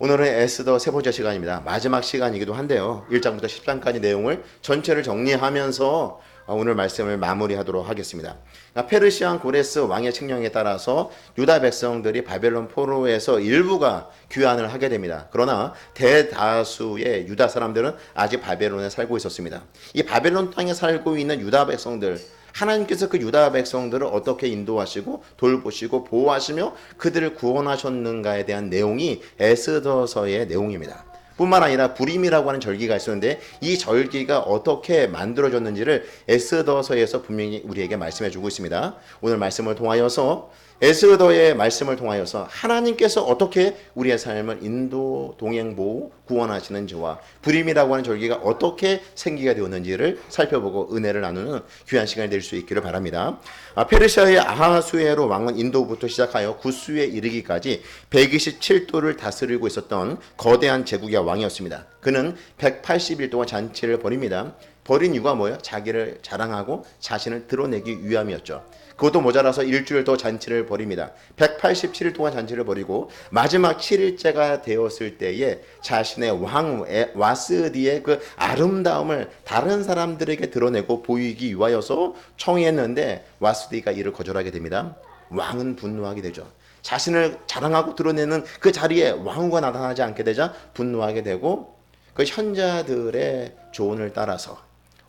오늘은 에스더 세 번째 시간입니다. 마지막 시간이기도 한데요. 1장부터 10장까지 내용을 전체를 정리하면서 오늘 말씀을 마무리하도록 하겠습니다. 페르시아 고레스 왕의 칙령에 따라서 유다 백성들이 바벨론 포로에서 일부가 귀환을 하게 됩니다. 그러나 대다수의 유다 사람들은 아직 바벨론에 살고 있었습니다. 이 바벨론 땅에 살고 있는 유다 백성들, 하나님께서 그 유다 백성들을 어떻게 인도하시고 돌보시고 보호하시며 그들을 구원하셨는가에 대한 내용이 에스더서의 내용입니다. 뿐만 아니라 부림이라고 하는 절기가 있었는데 이 절기가 어떻게 만들어졌는지를 에스더서에서 분명히 우리에게 말씀해 주고 있습니다. 오늘 말씀을 통하여서 에스더의 말씀을 통하여서 하나님께서 어떻게 우리의 삶을 인도, 동행, 보호, 구원하시는지와 부림이라고 하는 절기가 어떻게 생기게 되었는지를 살펴보고 은혜를 나누는 귀한 시간이 될 수 있기를 바랍니다. 페르시아의 아하수에로 왕은 인도부터 시작하여 구스에 이르기까지 127도를 다스리고 있었던 거대한 제국의 왕이었습니다. 그는 180일 동안 잔치를 벌입니다. 벌인 이유가 뭐예요? 자기를 자랑하고 자신을 드러내기 위함이었죠. 그것도 모자라서 일주일 더 잔치를 벌입니다. 187일 동안 잔치를 벌이고 마지막 7일째가 되었을 때에 자신의 왕후 와스디의 그 아름다움을 다른 사람들에게 드러내고 보이기 위하여서 청했는데 와스디가 이를 거절하게 됩니다. 왕은 분노하게 되죠. 자신을 자랑하고 드러내는 그 자리에 왕후가 나타나지 않게 되자 분노하게 되고 그 현자들의 조언을 따라서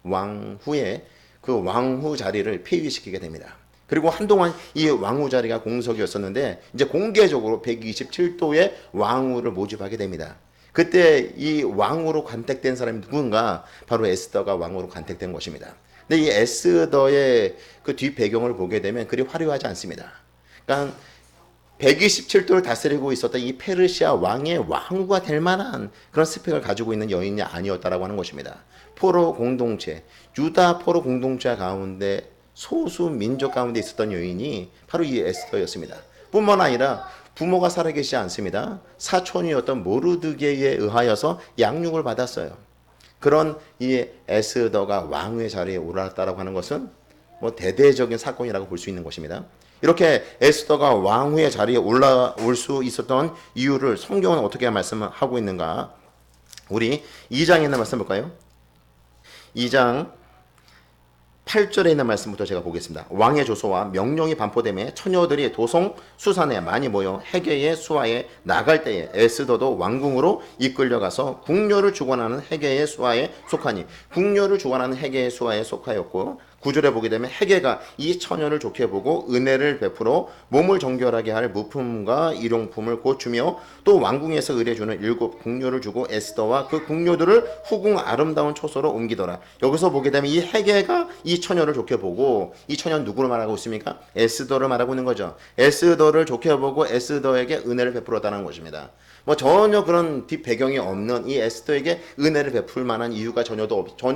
왕후의 그 왕후 자리를 폐위시키게 됩니다. 그리고 한동안 이 왕후 자리가 공석이었었는데 이제 공개적으로 127도의 왕후를 모집하게 됩니다. 그때 이 왕후로 간택된 사람이 누군가? 바로 에스더가 왕후로 간택된 것입니다. 근데 이 에스더의 그 뒷 배경을 보게 되면 그리 화려하지 않습니다. 그러니까 127도를 다스리고 있었던 이 페르시아 왕의 왕후가 될 만한 그런 스펙을 가지고 있는 여인이 아니었다라고 하는 것입니다. 포로 공동체, 유다 포로 공동체 가운데 소수 민족 가운데 있었던 여인이 바로 이 에스더였습니다. 뿐만 아니라 부모가 살아계시지 않습니다. 사촌이었던 모르드게에 의하여서 양육을 받았어요. 그런 이 에스더가 왕의 자리에 올랐다라고 하는 것은 뭐 대대적인 사건이라고 볼 수 있는 것입니다. 이렇게 에스더가 왕후의 자리에 올라올 수 있었던 이유를 성경은 어떻게 말씀하고 있는가? 우리 2장에 있는 말씀 볼까요? 2장 8절에 있는 말씀부터 제가 보겠습니다. 왕의 조서와 명령이 반포됨에 처녀들이 도성 수산에 많이 모여 헤게의 수하에 나갈 때에 에스더도 왕궁으로 이끌려가서 궁녀를 주관하는 헤게의 수하에 속하니 궁녀를 주관하는 헤게의 수하에 속하였고 9절에 보게 되면 헤게가 이 처녀를 좋게 보고 은혜를 베풀어 몸을 정결하게 할 무품과 일용품을 곧 주며 또 왕궁에서 의뢰주는 7 궁녀를 주고 에스더와 그 궁녀들을 후궁 아름다운 초소로 옮기더라. 여기서 보게 되면 이 헤게가 이 처녀를 좋게 보고 이 처녀는 누구를 말하고 있습니까? 에스더를 말하고 있는 거죠. 에스더를 좋게 보고 에스더에게 은혜를 베풀었다는 것입니다. 뭐 전혀 그런 뒷 배경이 없는 이 에스더에게 은혜를 베풀 만한 이유가 전혀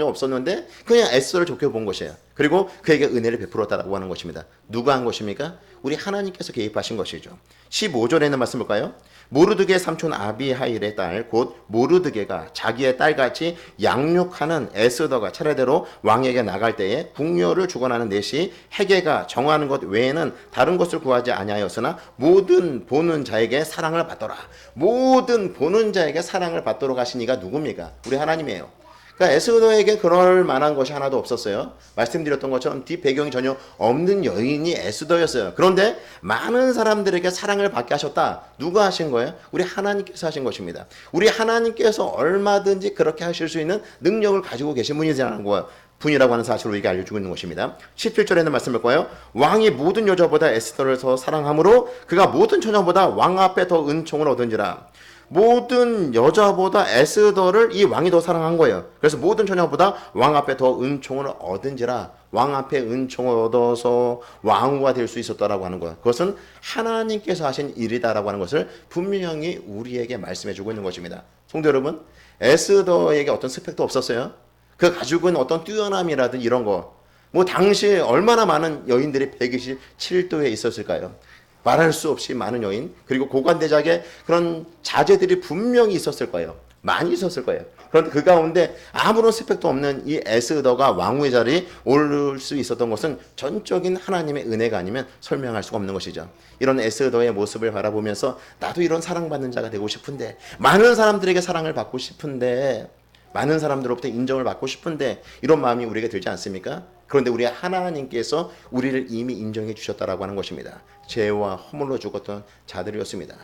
없었는데 그냥 에스더를 좋게 본 것이에요. 그리고 그에게 은혜를 베풀었다라고 하는 것입니다. 누가 한 것입니까? 우리 하나님께서 개입하신 것이죠. 15절에 있는 말씀 볼까요? 모르드게 삼촌 아비하일의 딸 곧 모르드게가 자기의 딸같이 양육하는 에스더가 차례대로 왕에게 나갈 때에 궁녀를 주관하는 넷이 헤게가 정하는 것 외에는 다른 것을 구하지 아니하였으나 모든 보는 자에게 사랑을 받더라. 모든 보는 자에게 사랑을 받도록 하신 이가 누굽니까? 우리 하나님이에요. 그러니까 에스더에게 그럴 만한 것이 하나도 없었어요. 말씀드렸던 것처럼 뒷 배경이 전혀 없는 여인이 에스더였어요. 그런데 많은 사람들에게 사랑을 받게 하셨다. 누가 하신 거예요? 우리 하나님께서 하신 것입니다. 우리 하나님께서 얼마든지 그렇게 하실 수 있는 능력을 가지고 계신 분이라고 하는 사실을 우리에게 알려주고 있는 것입니다. 17절에 있는 말씀을 볼까요? 왕이 모든 여자보다 에스더를 더 사랑함으로 그가 모든 처녀보다 왕 앞에 더 은총을 얻은지라. 모든 여자보다 에스더를 이 왕이 더 사랑한 거예요. 그래서 모든 처녀보다 왕 앞에 더 은총을 얻은지라. 왕 앞에 은총을 얻어서 왕후가 될 수 있었다라고 하는 거예요. 그것은 하나님께서 하신 일이다라고 하는 것을 분명히 우리에게 말씀해주고 있는 것입니다. 성도 여러분, 에스더에게 어떤 스펙도 없었어요. 그 가지고 있는 어떤 뛰어남이라든 이런 거, 뭐 당시에 얼마나 많은 여인들이 127도에 있었을까요? 말할 수 없이 많은 여인, 그리고 고관대작의 그런 자제들이 분명히 있었을 거예요. 많이 있었을 거예요. 그런데 그 가운데 아무런 스펙도 없는 이 에스더가 왕후의 자리에 오를 수 있었던 것은 전적인 하나님의 은혜가 아니면 설명할 수가 없는 것이죠. 이런 에스더의 모습을 바라보면서 나도 이런 사랑받는 자가 되고 싶은데, 많은 사람들에게 사랑을 받고 싶은데, 많은 사람들로부터 인정을 받고 싶은데, 이런 마음이 우리에게 들지 않습니까? 그런데 우리 하나님께서 우리를 이미 인정해 주셨다라고 하는 것입니다. 죄와 허물로 죽었던 자들이었습니다.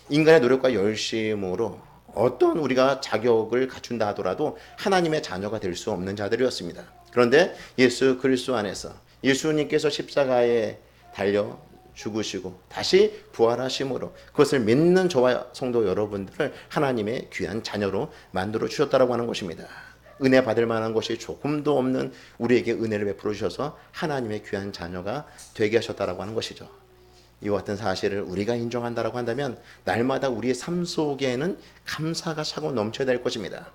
인간의 노력과 열심으로 어떤 우리가 자격을 갖춘다 하더라도 하나님의 자녀가 될 수 없는 자들이었습니다. 그런데 예수 그리스도 안에서 예수님께서 십자가에 달려 죽으시고 다시 부활하심으로 그것을 믿는 저와 성도 여러분들을 하나님의 귀한 자녀로 만들어 주셨다라고 하는 것입니다. 은혜 받을 만한 것이 조금도 없는 우리에게 은혜를 베풀어 주셔서 하나님의 귀한 자녀가 되게 하셨다라고 하는 것이죠. 이와 같은 사실을 우리가 인정한다라고 한다면 날마다 우리의 삶 속에는 감사가 차고 넘쳐야 될 것입니다.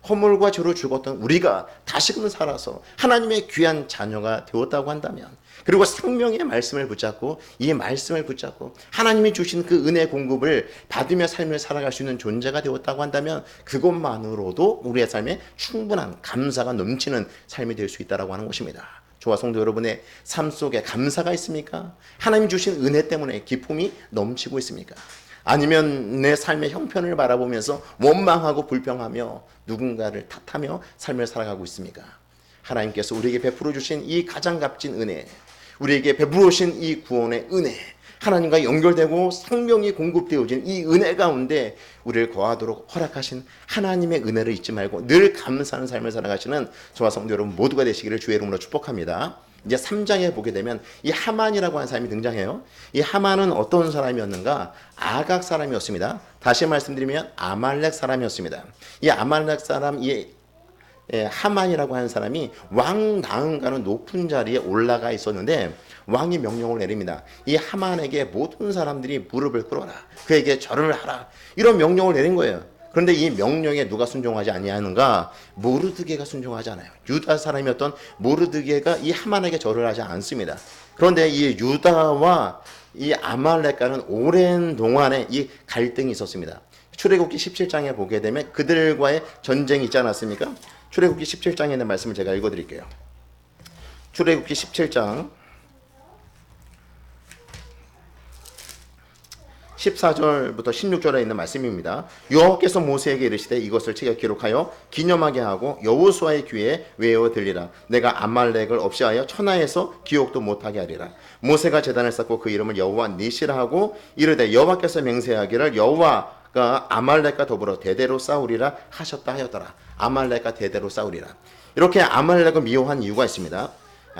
허물과 죄로 죽었던 우리가 다시금 살아서 하나님의 귀한 자녀가 되었다고 한다면, 그리고 생명의 말씀을 붙잡고 이 말씀을 붙잡고 하나님이 주신 그 은혜 공급을 받으며 삶을 살아갈 수 있는 존재가 되었다고 한다면 그것만으로도 우리의 삶에 충분한 감사가 넘치는 삶이 될 수 있다고 하는 것입니다. 저와 성도 여러분의 삶 속에 감사가 있습니까? 하나님 주신 은혜 때문에 기쁨이 넘치고 있습니까? 아니면 내 삶의 형편을 바라보면서 원망하고 불평하며 누군가를 탓하며 삶을 살아가고 있습니까? 하나님께서 우리에게 베풀어 주신 이 가장 값진 은혜, 우리에게 베풀어 주신 이 구원의 은혜, 하나님과 연결되고 생명이 공급되어진 이 은혜 가운데 우리를 거하도록 허락하신 하나님의 은혜를 잊지 말고 늘 감사하는 삶을 살아가시는 저와 성도 여러분 모두가 되시기를 주의 이름으로 축복합니다. 이제 3장에 보게 되면 이 하만이라고 하는 사람이 등장해요. 이 하만은 어떤 사람이었는가? 아각 사람이었습니다. 다시 말씀드리면 아말렉 사람이었습니다. 이 아말렉 사람, 하만이라고 하는 사람이 왕 나은가는 높은 자리에 올라가 있었는데 왕이 명령을 내립니다. 이 하만에게 모든 사람들이 무릎을 꿇어라, 그에게 절을 하라, 이런 명령을 내린 거예요. 그런데 이 명령에 누가 순종하지 아니하는가? 모르드게가 순종하지 않아요. 유다 사람이었던 모르드게가 이 하만에게 절을 하지 않습니다. 그런데 이 유다와 이 아말렉과는 오랜 동안에 이 갈등이 있었습니다. 출애굽기 17장에 보게 되면 그들과의 전쟁이 있지 않았습니까? 출애굽기 17장에 있는 말씀을 제가 읽어드릴게요. 출애굽기 17장 14절부터 16절에 있는 말씀입니다. 여호와께서 모세에게 이르시되 이것을 책에 기록하여 기념하게 하고 여호수아의 귀에 외워 들리라. 내가 아말렉을 없이하여 천하에서 기억도 못하게 하리라. 모세가 제단을 쌓고 그 이름을 여호와 니시라 하고 이르되 여호와께서 맹세하기를 여호와가 아말렉과 더불어 대대로 싸우리라 하셨다 하였더라. 아말렉과 대대로 싸우리라. 이렇게 아말렉을 미워한 이유가 있습니다.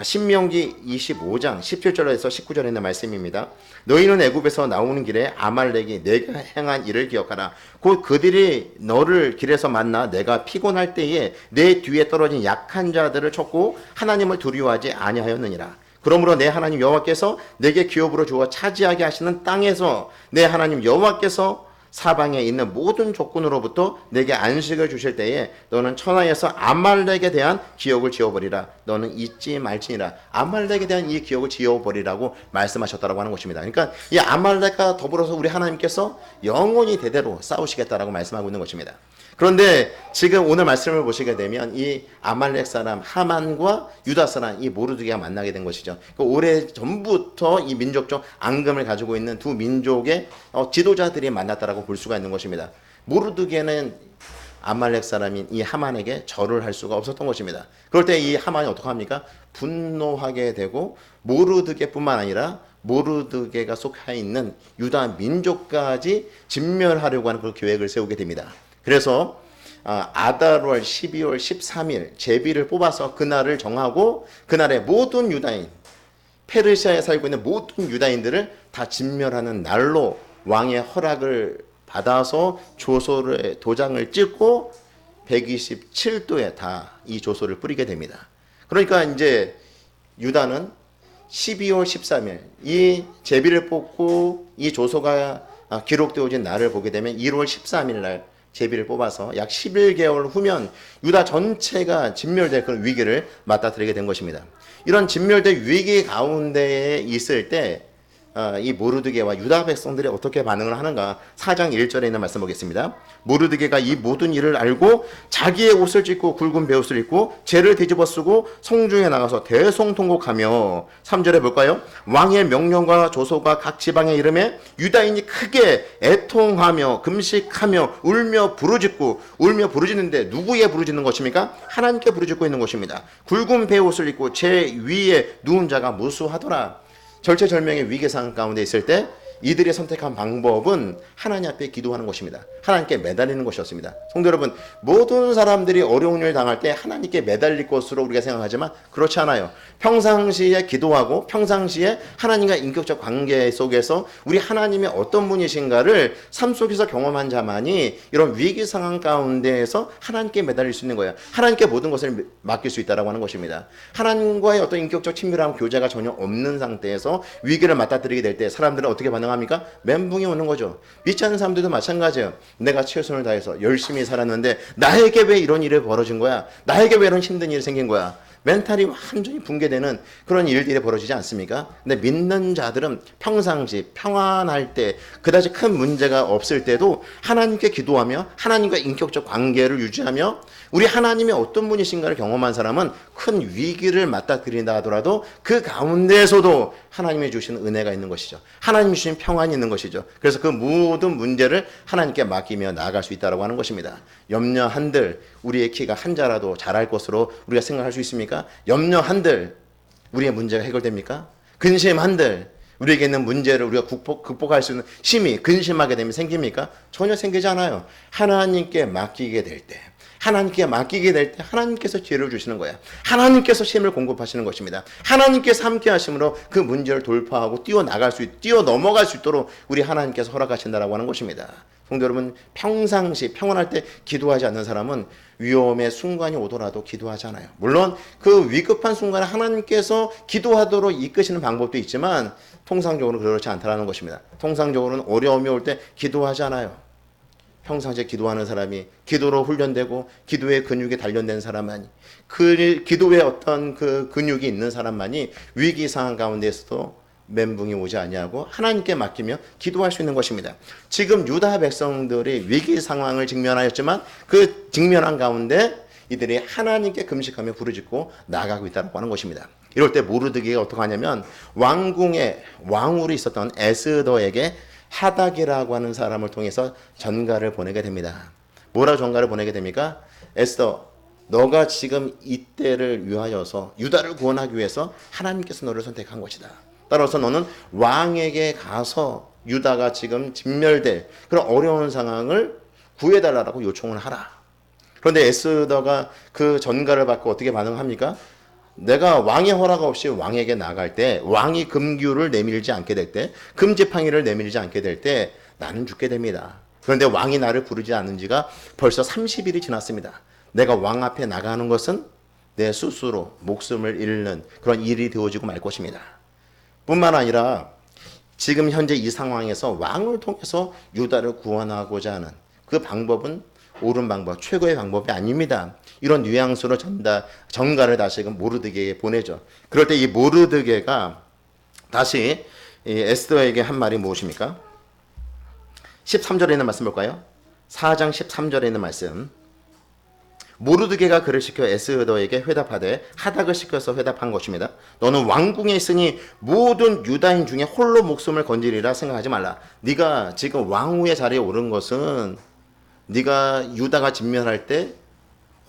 신명기 25장 17절에서 19절에 있는 말씀입니다. 너희는 애굽에서 나오는 길에 아말렉이 내가 행한 일을 기억하라. 곧 그들이 너를 길에서 만나 내가 피곤할 때에 내 뒤에 떨어진 약한 자들을 쳤고 하나님을 두려워하지 아니하였느니라. 그러므로 내 하나님 여호와께서 내게 기업으로 주어 차지하게 하시는 땅에서 내 하나님 여호와께서 사방에 있는 모든 조건으로부터 내게 안식을 주실 때에 너는 천하에서 아말렉에 대한 기억을 지워버리라. 너는 잊지 말지니라. 아말렉에 대한 이 기억을 지워버리라고 말씀하셨다라고 하는 것입니다. 그러니까 이 아말렉과 더불어서 우리 하나님께서 영원히 대대로 싸우시겠다라고 말씀하고 있는 것입니다. 그런데 지금 오늘 말씀을 보시게 되면 이 아말렉 사람 하만과 유다 사람 이 모르드게가 만나게 된 것이죠. 오래 전부터 이 민족적 앙금을 가지고 있는 두 민족의 지도자들이 만났다라고 볼 수가 있는 것입니다. 모르드게는 아말렉 사람인 이 하만에게 절을 할 수가 없었던 것입니다. 그럴 때 이 하만이 어떻게 합니까? 분노하게 되고 모르드게뿐만 아니라 모르드게가 속해 있는 유다 민족까지 진멸하려고 하는 그 계획을 세우게 됩니다. 그래서 아달월 12월 13일 제비를 뽑아서 그날을 정하고 그날에 모든 유다인, 페르시아에 살고 있는 모든 유다인들을 다 진멸하는 날로 왕의 허락을 받아서 조소를 도장을 찍고 127도에 다 이 조소를 뿌리게 됩니다. 그러니까 이제 유다는 12월 13일 이 제비를 뽑고 이 조소가 기록되어진 날을 보게 되면 1월 13일 날 제비를 뽑아서 약 11개월 후면 유다 전체가 진멸될 그런 위기를 맞닥뜨리게 된 것입니다. 이런 진멸될 위기 가운데에 있을 때 이 모르드게와 유다 백성들이 어떻게 반응을 하는가. 4장 1절에 있는 말씀 보겠습니다. 모르드게가 이 모든 일을 알고 자기의 옷을 찢고 굵은 베옷을 입고 재를 뒤집어 쓰고 성중에 나가서 대성통곡하며 3절에 볼까요? 왕의 명령과 조소가 각 지방의 이름에 유다인이 크게 애통하며 금식하며 울며 부르짖는데 누구의 부르짖는 것입니까? 하나님께 부르짖고 있는 것입니다. 굵은 베옷을 입고 제 위에 누운 자가 무수하더라. 절체절명의 위기 상황 가운데 있을 때 이들이 선택한 방법은 하나님 앞에 기도하는 것입니다. 하나님께 매달리는 것이었습니다. 성도 여러분, 모든 사람들이 어려운 일을 당할 때 하나님께 매달릴 것으로 우리가 생각하지만 그렇지 않아요. 평상시에 기도하고 평상시에 하나님과 인격적 관계 속에서 우리 하나님이 어떤 분이신가를 삶 속에서 경험한 자만이 이런 위기 상황 가운데에서 하나님께 매달릴 수 있는 거예요. 하나님께 모든 것을 맡길 수 있다라고 하는 것입니다. 하나님과의 어떤 인격적 친밀한 교제가 전혀 없는 상태에서 위기를 맞닥뜨리게 될 때 사람들은 어떻게 반응합니까? 멘붕이 오는 거죠. 믿지 않는 사람들도 마찬가지예요. 내가 최선을 다해서 열심히 살았는데 나에게 왜 이런 일이 벌어진 거야? 나에게 왜 이런 힘든 일이 생긴 거야? 멘탈이 완전히 붕괴되는 그런 일들이 벌어지지 않습니까? 근데 믿는 자들은 평상시 평안할 때 그다지 큰 문제가 없을 때도 하나님께 기도하며 하나님과 인격적 관계를 유지하며 우리 하나님이 어떤 분이신가를 경험한 사람은 큰 위기를 맞닥뜨린다 하더라도 그 가운데에서도 하나님이 주신 은혜가 있는 것이죠. 하나님이 주신 평안이 있는 것이죠. 그래서 그 모든 문제를 하나님께 맡기며 나아갈 수 있다고 하는 것입니다. 염려한들 우리의 키가 한 자라도 자랄 것으로 우리가 생각할 수 있습니까? 염려한들 우리의 문제가 해결됩니까? 근심한들 우리에게 있는 문제를 우리가 극복할 수 있는 힘이 근심하게 되면 생깁니까? 전혀 생기지 않아요. 하나님께 맡기게 될 때 하나님께서 지혜를 주시는 거예요. 하나님께서 힘을 공급하시는 것입니다. 하나님께서 함께 하심으로 그 문제를 돌파하고 뛰어넘어갈 수 있도록 우리 하나님께서 허락하신다라고 하는 것입니다. 성도 여러분, 평상시 평안할 때 기도하지 않는 사람은 위험의 순간이 오더라도 기도하지 않아요. 물론 그 위급한 순간에 하나님께서 기도하도록 이끄시는 방법도 있지만 통상적으로 그렇지 않다는 것입니다. 통상적으로는 어려움이 올 때 기도하지 않아요. 평상시에 기도하는 사람이 기도로 훈련되고 기도의 근육이 단련된 사람만이 그 기도의 어떤 그 근육이 있는 사람만이 위기 상황 가운데서도 멘붕이 오지 아니하고 하나님께 맡기며 기도할 수 있는 것입니다. 지금 유다 백성들이 위기 상황을 직면하였지만 그 직면한 가운데 이들이 하나님께 금식하며 부르짖고 나아가고 있다고 하는 것입니다. 이럴 때 모르드게가 어떻게 하냐면 왕궁의 왕으로 있었던 에스더에게 하닥이라고 하는 사람을 통해서 전가를 보내게 됩니다. 뭐라 전가를 보내게 됩니까? 에스더, 너가 지금 이때를 위하여서 유다를 구원하기 위해서 하나님께서 너를 선택한 것이다. 따라서 너는 왕에게 가서 유다가 지금 진멸될 그런 어려운 상황을 구해달라고 요청을 하라. 그런데 에스더가 그 전가를 받고 어떻게 반응합니까? 내가 왕의 허락 없이 왕에게 나갈 때, 왕이 금규를 내밀지 않게 될 때, 금지팡이를 내밀지 않게 될 때 나는 죽게 됩니다. 그런데 왕이 나를 부르지 않은 지가 벌써 30일이 지났습니다. 내가 왕 앞에 나가는 것은 내 스스로 목숨을 잃는 그런 일이 되어지고 말 것입니다. 뿐만 아니라 지금 현재 이 상황에서 왕을 통해서 유다를 구원하고자 하는 그 방법은 옳은 방법, 최고의 방법이 아닙니다. 이런 뉘앙스로 전가를 다시금 모르드게에게 보내죠. 그럴 때 이 모르드게가 다시 에스더에게 한 말이 무엇입니까? 13절에 있는 말씀 볼까요? 4장 13절에 있는 말씀. 모르드게가 그를 시켜 에스더에게 회답하되 하닥을 시켜서 회답한 것입니다. 너는 왕궁에 있으니 모든 유다인 중에 홀로 목숨을 건지리라 생각하지 말라. 네가 지금 왕후의 자리에 오른 것은 네가 유다가 진멸할 때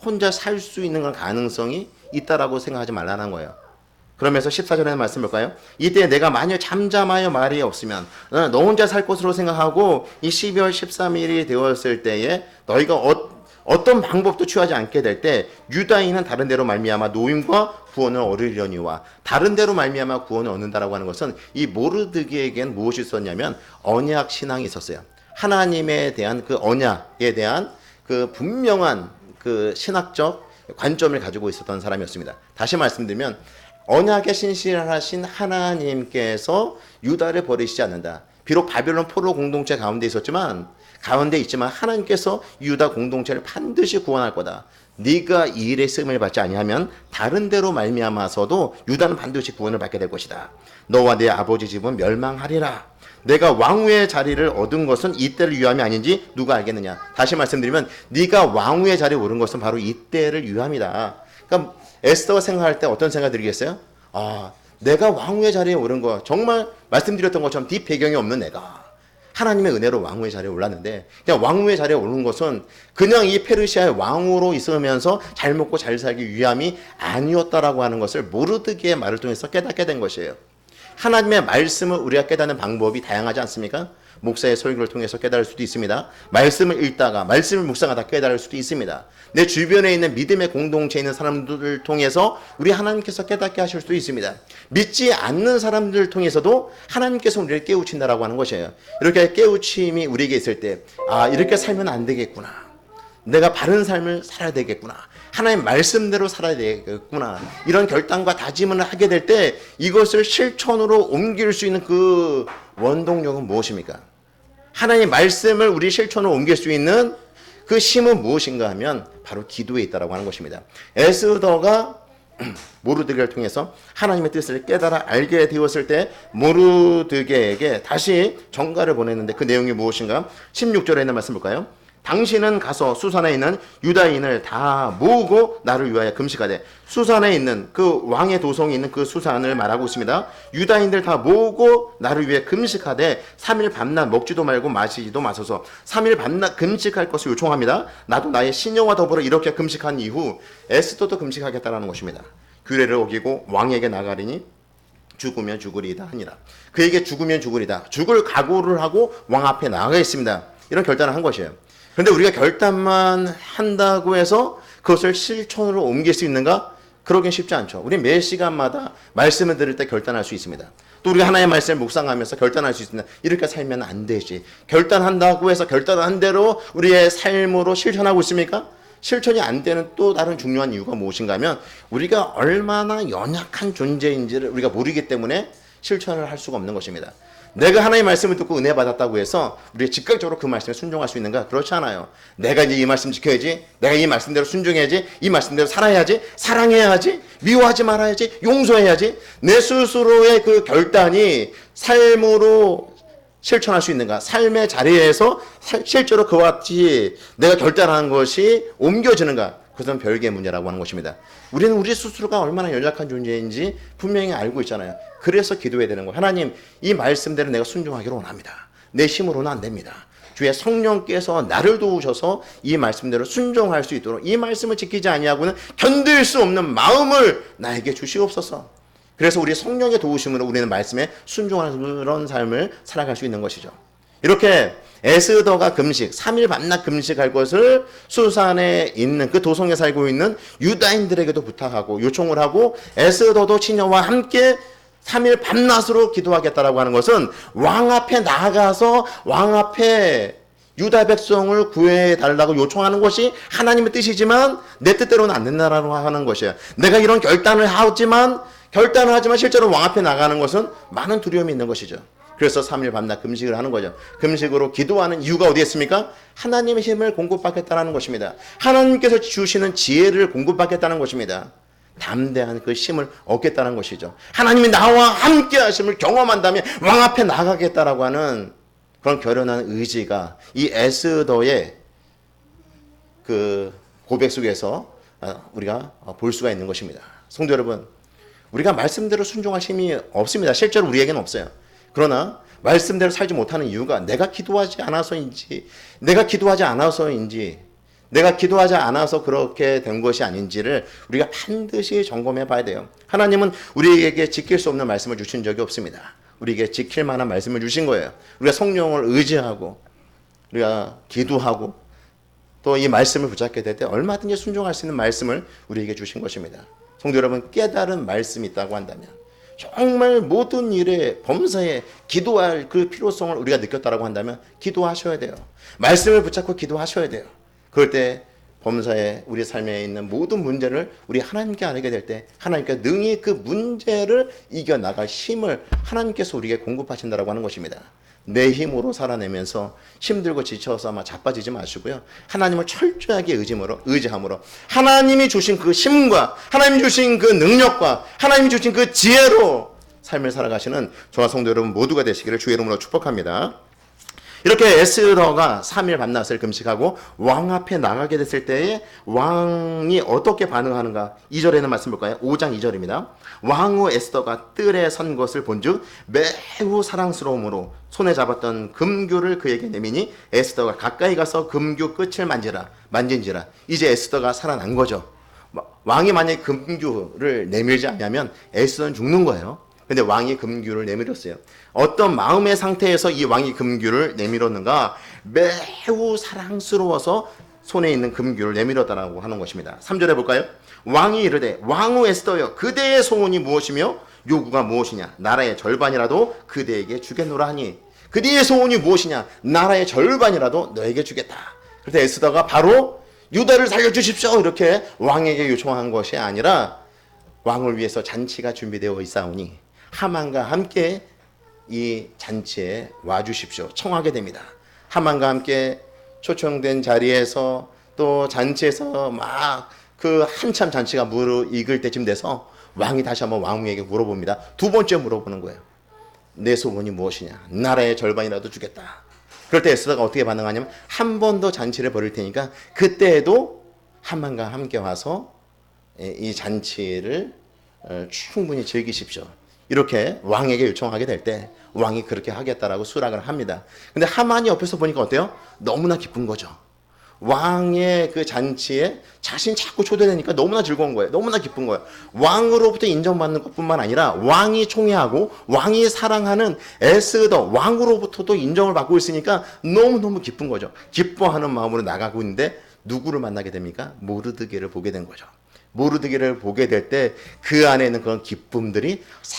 혼자 살 수 있는 가능성이 있다라고 생각하지 말라는 거예요. 그러면서 14절에 말씀 볼까요? 이때 내가 만약 잠잠하여 말이 없으면 너 혼자 살 것으로 생각하고 이 12월 13일이 되었을 때에 너희가 어떤 방법도 취하지 않게 될 때 유다인은 다른 데로 말미암아 노임과 구원을 얻으려니와 다른 데로 말미암아 구원을 얻는다라고 하는 것은 이 모르드게에겐 무엇이 있었냐면 언약 신앙이 있었어요. 하나님에 대한 그 언약에 대한 그 분명한 그 신학적 관점을 가지고 있었던 사람이었습니다. 다시 말씀드리면 언약에 신실하신 하나님께서 유다를 버리시지 않는다. 비록 바벨론 포로 공동체 가운데 있지만 하나님께서 유다 공동체를 반드시 구원할 거다. 네가 이 일에 쓰임을 받지 아니하면 다른 데로 말미암아서도 유다는 반드시 구원을 받게 될 것이다. 너와 내 아버지 집은 멸망하리라. 내가 왕후의 자리를 얻은 것은 이때를 위함이 아닌지 누가 알겠느냐. 다시 말씀드리면 네가 왕후의 자리에 오른 것은 바로 이때를 위함이다. 그러니까 에스더가 생각할 때 어떤 생각 들겠어요? 내가 왕후의 자리에 오른 거, 정말 말씀드렸던 것처럼 뒷배경이 없는 내가 하나님의 은혜로 왕후의 자리에 올랐는데, 그냥 왕후의 자리에 오른 것은 그냥 이 페르시아의 왕으로 있으면서 잘 먹고 잘 살기 위함이 아니었다라고 하는 것을 모르드게의 말을 통해서 깨닫게 된 것이에요. 하나님의 말씀을 우리가 깨닫는 방법이 다양하지 않습니까? 목사의 설교를 통해서 깨달을 수도 있습니다. 말씀을 읽다가 말씀을 묵상하다 깨달을 수도 있습니다. 내 주변에 있는 믿음의 공동체에 있는 사람들을 통해서 우리 하나님께서 깨닫게 하실 수도 있습니다. 믿지 않는 사람들을 통해서도 하나님께서 우리를 깨우친다라고 하는 것이에요. 이렇게 깨우침이 우리에게 있을 때 이렇게 살면 안 되겠구나. 내가 바른 삶을 살아야 되겠구나. 하나님 말씀대로 살아야 되겠구나. 이런 결단과 다짐을 하게 될 때 이것을 실천으로 옮길 수 있는 그 원동력은 무엇입니까? 하나님 말씀을 우리 실천으로 옮길 수 있는 그 힘은 무엇인가 하면 바로 기도에 있다라고 하는 것입니다. 에스더가 모르드게를 통해서 하나님의 뜻을 깨달아 알게 되었을 때 모르드게에게 다시 전가를 보냈는데 그 내용이 무엇인가? 16절에 있는 말씀 볼까요? 당신은 가서 수산에 있는 유다인을 다 모으고 나를 위하여 금식하되, 수산에 있는 그 왕의 도성이 있는 그 수산을 말하고 있습니다. 유다인들 다 모으고 나를 위해 금식하되 3일 밤낮 먹지도 말고 마시지도 마소서. 3일 밤낮 금식할 것을 요청합니다. 나도 나의 시녀와 더불어 이렇게 금식한 이후 에스더도 금식하겠다라는 것입니다. 규례를 어기고 왕에게 나가리니 죽으면 죽으리이다 하니라. 그에게 죽으면 죽으리다. 죽을 각오를 하고 왕 앞에 나가겠습니다. 이런 결단을 한 것이에요. 그런데 우리가 결단만 한다고 해서 그것을 실천으로 옮길 수 있는가? 그러긴 쉽지 않죠. 우리 매 시간마다 말씀을 들을 때 결단할 수 있습니다. 또 우리가 하나님의 말씀을 묵상하면서 결단할 수 있습니다. 이렇게 살면 안 되지. 결단한다고 해서 결단한 대로 우리의 삶으로 실천하고 있습니까? 실천이 안 되는 또 다른 중요한 이유가 무엇인가 하면 우리가 얼마나 연약한 존재인지를 우리가 모르기 때문에 실천을 할 수가 없는 것입니다. 내가 하나님의 말씀을 듣고 은혜 받았다고 해서 우리가 즉각적으로 그 말씀에 순종할 수 있는가? 그렇지 않아요. 내가 이제 이 말씀 지켜야지, 내가 이 말씀대로 순종해야지, 이 말씀대로 살아야지, 사랑해야지, 미워하지 말아야지, 용서해야지. 내 스스로의 그 결단이 삶으로 실천할 수 있는가? 삶의 자리에서 실제로 그와 같이 내가 결단하는 것이 옮겨지는가? 그것은 별개의 문제라고 하는 것입니다. 우리는 우리 스스로가 얼마나 연약한 존재인지 분명히 알고 있잖아요. 그래서 기도해야 되는 거예요. 하나님, 이 말씀대로 내가 순종하기를 원합니다. 내 힘으로는 안 됩니다. 주의 성령께서 나를 도우셔서 이 말씀대로 순종할 수 있도록, 이 말씀을 지키지 아니하고는 견딜 수 없는 마음을 나에게 주시옵소서. 그래서 우리 성령의 도우심으로 우리는 말씀에 순종하는 그런 삶을 살아갈 수 있는 것이죠. 이렇게 에스더가 금식, 3일 밤낮 금식할 것을 수산에 있는 그 도성에 살고 있는 유다인들에게도 부탁하고 요청을 하고, 에스더도 친녀와 함께 3일 밤낮으로 기도하겠다라고 하는 것은 왕 앞에 나가서 왕 앞에 유다 백성을 구해 달라고 요청하는 것이 하나님의 뜻이지만 내 뜻대로는 안 된다라고 하는 것이에요. 내가 이런 결단을 하지만 실제로 왕 앞에 나가는 것은 많은 두려움이 있는 것이죠. 그래서 3일 밤낮 금식을 하는 거죠. 금식으로 기도하는 이유가 어디에 있습니까? 하나님의 힘을 공급받겠다는 것입니다. 하나님께서 주시는 지혜를 공급받겠다는 것입니다. 담대한 그 힘을 얻겠다는 것이죠. 하나님이 나와 함께 하심을 경험한다면 왕 앞에 나가겠다라고 하는 그런 결연한 의지가 이 에스더의 그 고백 속에서 우리가 볼 수가 있는 것입니다. 성도 여러분, 우리가 말씀대로 순종할 힘이 없습니다. 실제로 우리에게는 없어요. 그러나 말씀대로 살지 못하는 이유가 내가 기도하지 않아서인지, 내가 기도하지 않아서 그렇게 된 것이 아닌지를 우리가 반드시 점검해 봐야 돼요. 하나님은 우리에게 지킬 수 없는 말씀을 주신 적이 없습니다. 우리에게 지킬 만한 말씀을 주신 거예요. 우리가 성령을 의지하고 우리가 기도하고 또 이 말씀을 붙잡게 될 때 얼마든지 순종할 수 있는 말씀을 우리에게 주신 것입니다. 성도 여러분, 깨달은 말씀이 있다고 한다면, 정말 모든 일에 범사에 기도할 그 필요성을 우리가 느꼈다라고 한다면 기도하셔야 돼요. 말씀을 붙잡고 기도하셔야 돼요. 그럴 때 범사에 우리 삶에 있는 모든 문제를 우리 하나님께 알게 될 때 하나님께 능히 그 문제를 이겨나갈 힘을 하나님께서 우리에게 공급하신다라고 하는 것입니다. 내 힘으로 살아내면서 힘들고 지쳐서 아마 자빠지지 마시고요. 하나님을 철저하게 의지함으로 하나님이 주신 그 힘과 하나님이 주신 그 능력과 하나님이 주신 그 지혜로 삶을 살아가시는 저와 성도 여러분 모두가 되시기를 주의 이름으로 축복합니다. 이렇게 에스더가 3일 밤낮을 금식하고 왕 앞에 나가게 됐을 때에 왕이 어떻게 반응하는가 2절에는 말씀 볼까요? 5장 2절입니다. 왕후 에스더가 뜰에 선 것을 본즉 매우 사랑스러움으로 손에 잡았던 금규를 그에게 내미니 에스더가 가까이 가서 금규 끝을 만진지라. 이제 에스더가 살아난 거죠. 왕이 만약에 금규를 내밀지 않으면 에스더는 죽는 거예요. 근데 왕이 금규를 내밀었어요. 어떤 마음의 상태에서 이 왕이 금규를 내밀었는가? 매우 사랑스러워서 손에 있는 금규를 내밀었다라고 하는 것입니다. 3절에 볼까요? 왕이 이르되 왕후 에스더여 그대의 소원이 무엇이며 요구가 무엇이냐? 나라의 절반이라도 그대에게 주겠노라 하니 그대의 소원이 무엇이냐? 나라의 절반이라도 너에게 주겠다. 그래서 에스더가 바로 유다를 살려주십시오 이렇게 왕에게 요청한 것이 아니라 왕을 위해서 잔치가 준비되어 있사오니 하만과 함께 이 잔치에 와주십시오. 청하게 됩니다. 하만과 함께 초청된 자리에서 또 잔치에서 막 그 한참 잔치가 무르익을 때쯤 돼서 왕이 다시 한번 왕후에게 물어봅니다. 두 번째 물어보는 거예요. 내 소원이 무엇이냐? 나라의 절반이라도 주겠다. 그럴 때 에스더가 어떻게 반응하냐면 한 번 더 잔치를 벌일 테니까 그때에도 하만과 함께 와서 이 잔치를 충분히 즐기십시오. 이렇게 왕에게 요청하게 될 때 왕이 그렇게 하겠다라고 수락을 합니다. 근데 하만이 옆에서 보니까 어때요? 너무나 기쁜 거죠. 왕의 그 잔치에 자신이 자꾸 초대되니까 너무나 즐거운 거예요. 너무나 기쁜 거예요. 왕으로부터 인정받는 것뿐만 아니라 왕이 총애하고 왕이 사랑하는 에스더 왕으로부터도 인정을 받고 있으니까 너무너무 기쁜 거죠. 기뻐하는 마음으로 나가고 있는데 누구를 만나게 됩니까? 모르드게를 보게 된 거죠. 모르드게를 보게 될 때 그 안에 있는 그런 기쁨들이 싹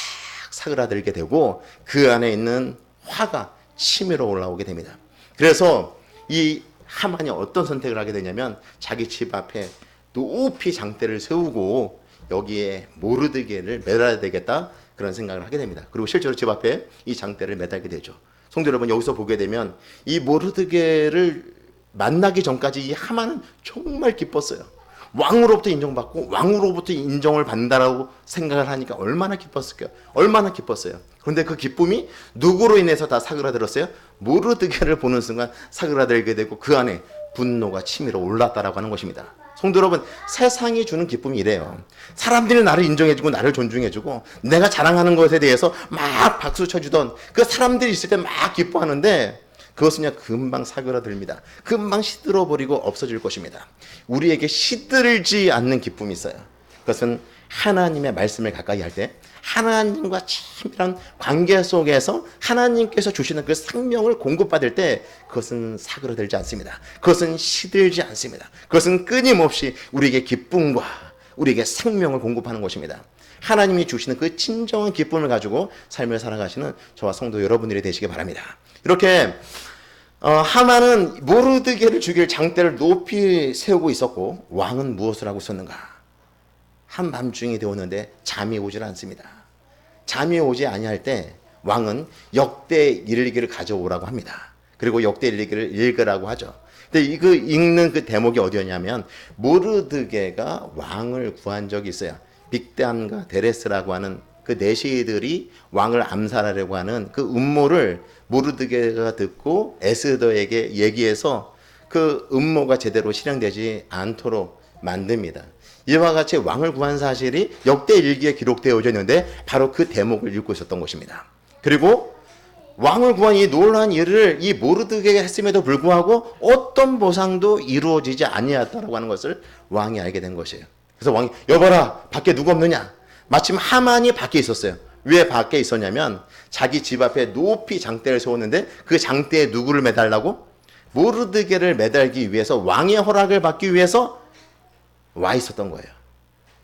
사그라들게 되고 그 안에 있는 화가 치밀어 올라오게 됩니다. 그래서 이 하만이 어떤 선택을 하게 되냐면 자기 집 앞에 높이 장대를 세우고 여기에 모르드게를 매달아야 되겠다 그런 생각을 하게 됩니다. 그리고 실제로 집 앞에 이 장대를 매달게 되죠. 성도 여러분 여기서 보게 되면 이 모르드게를 만나기 전까지 이 하만은 정말 기뻤어요. 왕으로부터 인정받고 왕으로부터 인정을 받는다라고 생각을 하니까 얼마나 기뻤을까요? 얼마나 기뻤어요. 그런데 그 기쁨이 누구로 인해서 다 사그라들었어요? 모르드게를 보는 순간 사그라들게 되고 그 안에 분노가 치밀어 올랐다라고 하는 것입니다. 성도 여러분 세상이 주는 기쁨이 이래요. 사람들이 나를 인정해주고 나를 존중해주고 내가 자랑하는 것에 대해서 막 박수 쳐주던 그 사람들이 있을 때 막 기뻐하는데 그것은 그냥 금방 사그라듭니다. 금방 시들어버리고 없어질 것입니다. 우리에게 시들지 않는 기쁨이 있어요. 그것은 하나님의 말씀을 가까이 할 때 하나님과 친밀한 관계 속에서 하나님께서 주시는 그 생명을 공급받을 때 그것은 사그라들지 않습니다. 그것은 시들지 않습니다. 그것은 끊임없이 우리에게 기쁨과 우리에게 생명을 공급하는 것입니다. 하나님이 주시는 그 진정한 기쁨을 가지고 삶을 살아가시는 저와 성도 여러분들이 되시기 바랍니다. 이렇게 하만은 모르드게를 죽일 장대를 높이 세우고 있었고 왕은 무엇을 하고 있었는가? 한밤중이 되었는데 잠이 오질 않습니다. 잠이 오지 아니할 때 왕은 역대 일기를 가져오라고 합니다. 그리고 역대 일기를 읽으라고 하죠. 근데 읽는 그 대목이 어디였냐면 모르드게가 왕을 구한 적이 있어요. 빅단과 데레스라고 하는 그 내시들이 왕을 암살하려고 하는 그 음모를 모르드게가 듣고 에스더에게 얘기해서 그 음모가 제대로 실행되지 않도록 만듭니다. 이와 같이 왕을 구한 사실이 역대 일기에 기록되어져 있는데 바로 그 대목을 읽고 있었던 것입니다. 그리고 왕을 구한 이 놀라운 일을 이 모르드게가 했음에도 불구하고 어떤 보상도 이루어지지 아니었다라고 하는 것을 왕이 알게 된 것이에요. 그래서 왕이 여봐라 밖에 누구 없느냐? 마침 하만이 밖에 있었어요. 왜 밖에 있었냐면 자기 집 앞에 높이 장대를 세웠는데 그 장대에 누구를 매달라고? 모르드게를 매달기 위해서 왕의 허락을 받기 위해서 와 있었던 거예요.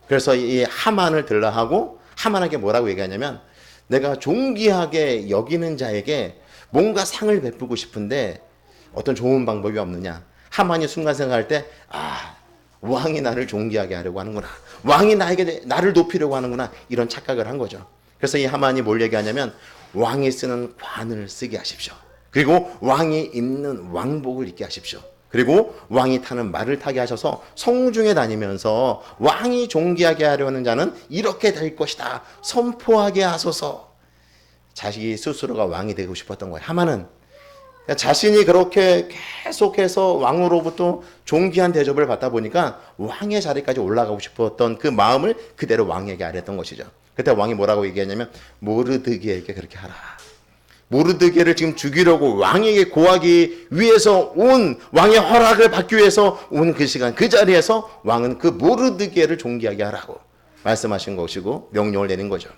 그래서 이 하만을 들라하고 하만에게 뭐라고 얘기하냐면 내가 존귀하게 여기는 자에게 뭔가 상을 베푸고 싶은데 어떤 좋은 방법이 없느냐. 하만이 순간 생각할 때 왕이 나를 존귀하게 하려고 하는구나. 왕이 나를 높이려고 하는구나. 이런 착각을 한 거죠. 그래서 이 하만이 뭘 얘기하냐면 왕이 쓰는 관을 쓰게 하십시오. 그리고 왕이 입는 왕복을 입게 하십시오. 그리고 왕이 타는 말을 타게 하셔서 성중에 다니면서 왕이 존귀하게 하려는 자는 이렇게 될 것이다 선포하게 하소서. 자식이 스스로가 왕이 되고 싶었던 거예요. 하만은 자신이 그렇게 계속해서 왕으로부터 존귀한 대접을 받다 보니까 왕의 자리까지 올라가고 싶었던 그 마음을 그대로 왕에게 아뢰었던 것이죠. 그때 왕이 뭐라고 얘기했냐면 모르드게에게 그렇게 하라. 모르드게를 지금 죽이려고 왕에게 고하기 위해서 온 왕의 허락을 받기 위해서 온 그 시간 그 자리에서 왕은 그 모르드게를 존귀하게 하라고 말씀하신 것이고 명령을 내린 거죠.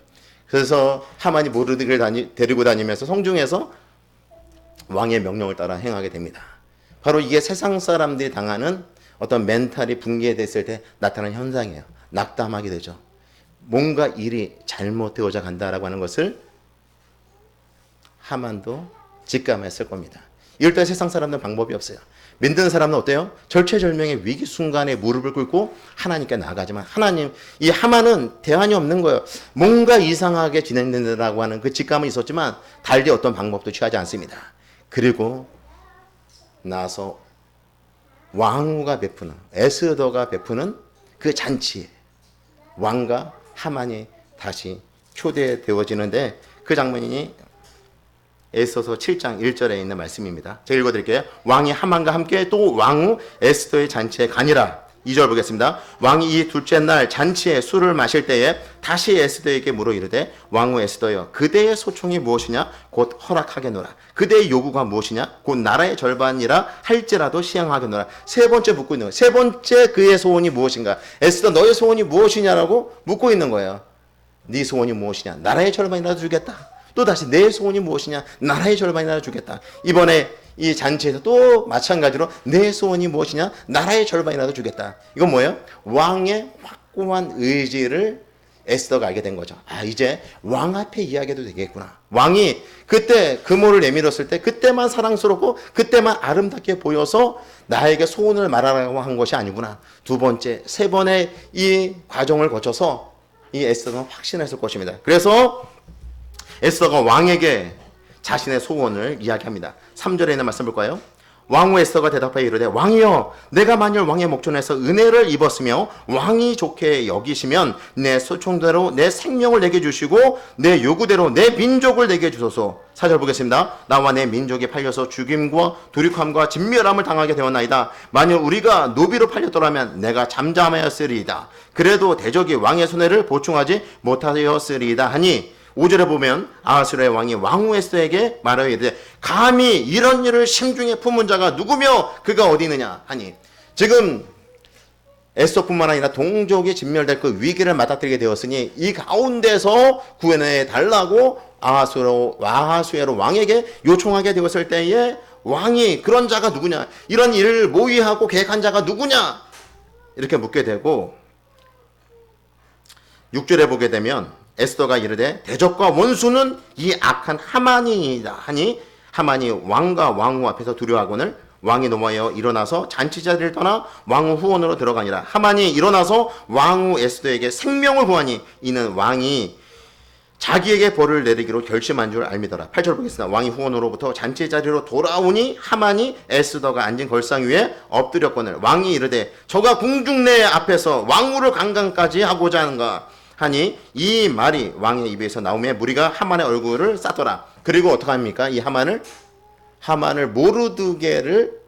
그래서 하만이 모르드게를 데리고 다니면서 성중에서 왕의 명령을 따라 행하게 됩니다. 바로 이게 세상 사람들이 당하는 어떤 멘탈이 붕괴됐을 때 나타나는 현상이에요. 낙담하게 되죠. 뭔가 일이 잘못되어져 간다라고 하는 것을 하만도 직감했을 겁니다. 이럴 때 세상 사람들은 방법이 없어요. 믿는 사람은 어때요? 절체절명의 위기 순간에 무릎을 꿇고 하나님께 나아가지만 하나님, 이 하만은 대안이 없는 거예요. 뭔가 이상하게 진행된다라고 하는 그 직감은 있었지만 달리 어떤 방법도 취하지 않습니다. 그리고 나서 왕후가 베푸는, 에스더가 베푸는 그 잔치에 왕과 하만이 다시 초대되어지는데 그 장면이 에스더서 7장 1절에 있는 말씀입니다. 제가 읽어드릴게요. 왕이 하만과 함께 또 왕후 에스더의 잔치에 가니라. 2절 보겠습니다. 왕이 이 둘째 날 잔치에 술을 마실 때에 다시 에스더에게 물어 이르되 왕후 에스더여 그대의 소총이 무엇이냐 곧 허락하게노라. 그대의 요구가 무엇이냐 곧 나라의 절반이라 할지라도 시행하게노라. 세 번째 묻고 있는 거예요. 세 번째 그의 소원이 무엇인가. 에스더 너의 소원이 무엇이냐라고 묻고 있는 거예요. 네 소원이 무엇이냐. 나라의 절반이라도 주겠다. 또 다시 내 소원이 무엇이냐. 나라의 절반이라도 주겠다. 이번에 이 잔치에서 또 마찬가지로 내 소원이 무엇이냐. 나라의 절반이라도 주겠다. 이건 뭐예요? 왕의 확고한 의지를 에스더가 알게 된 거죠. 아, 이제 왕 앞에 이야기해도 되겠구나. 왕이 그때 금호를 내밀었을 때 그때만 사랑스럽고 그때만 아름답게 보여서 나에게 소원을 말하라고 한 것이 아니구나. 두 번째, 세 번의 이 과정을 거쳐서 이 에스더는 확신했을 것입니다. 그래서 에스더가 왕에게 자신의 소원을 이야기합니다. 3절에 있는 말씀 볼까요? 왕후 에스더가 대답하여 이르되 왕이여 내가 만일 왕의 목전에서 은혜를 입었으며 왕이 좋게 여기시면 내 소총대로 내 생명을 내게 주시고 내 요구대로 내 민족을 내게 주소서. 4절 보겠습니다. 나와 내 민족이 팔려서 죽임과 도륙함과 진멸함을 당하게 되었나이다. 만일 우리가 노비로 팔렸더라면 내가 잠잠하였으리이다. 그래도 대적이 왕의 손해를 보충하지 못하였으리이다 하니 5절에 보면 아하스로의 왕이 왕후 에스더에게 말하여 이르되 감히 이런 일을 심중에 품은 자가 누구며 그가 어디 있느냐 하니 지금 에스더뿐만 아니라 동족이 진멸될 그 위기를 맞닥뜨리게 되었으니 이 가운데서 구원해 달라고 아하수에로 왕에게 요청하게 되었을 때에 왕이 그런 자가 누구냐 이런 일을 모의하고 계획한 자가 누구냐 이렇게 묻게 되고 6절에 보게 되면 에스더가 이르되 대적과 원수는 이 악한 하만이다 하니 하만이 왕과 왕후 앞에서 두려워하거늘 왕이 노하여 일어나서 잔치자리를 떠나 왕후 후원으로 들어가니라. 하만이 일어나서 왕후 에스더에게 생명을 구하니 이는 왕이 자기에게 벌을 내리기로 결심한 줄 알미더라. 8절 보겠습니다. 왕이 후원으로부터 잔치자리로 돌아오니 하만이 에스더가 앉은 걸상 위에 엎드렸거늘 왕이 이르되 저가 궁중 내 앞에서 왕후를 강간까지 하고자 하는가 하니 이 말이 왕의 입에서 나오며 무리가 하만의 얼굴을 쌌더라. 그리고 어떡합니까? 이 하만을 모르드게를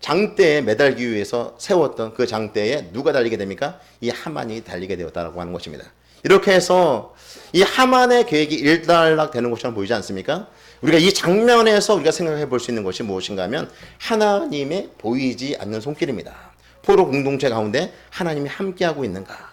장대에 매달기 위해서 세웠던 그 장대에 누가 달리게 됩니까? 이 하만이 달리게 되었다라고 하는 것입니다. 이렇게 해서 이 하만의 계획이 일단락 되는 것처럼 보이지 않습니까? 우리가 이 장면에서 우리가 생각해 볼 수 있는 것이 무엇인가 하면 하나님의 보이지 않는 손길입니다. 포로 공동체 가운데 하나님이 함께하고 있는가?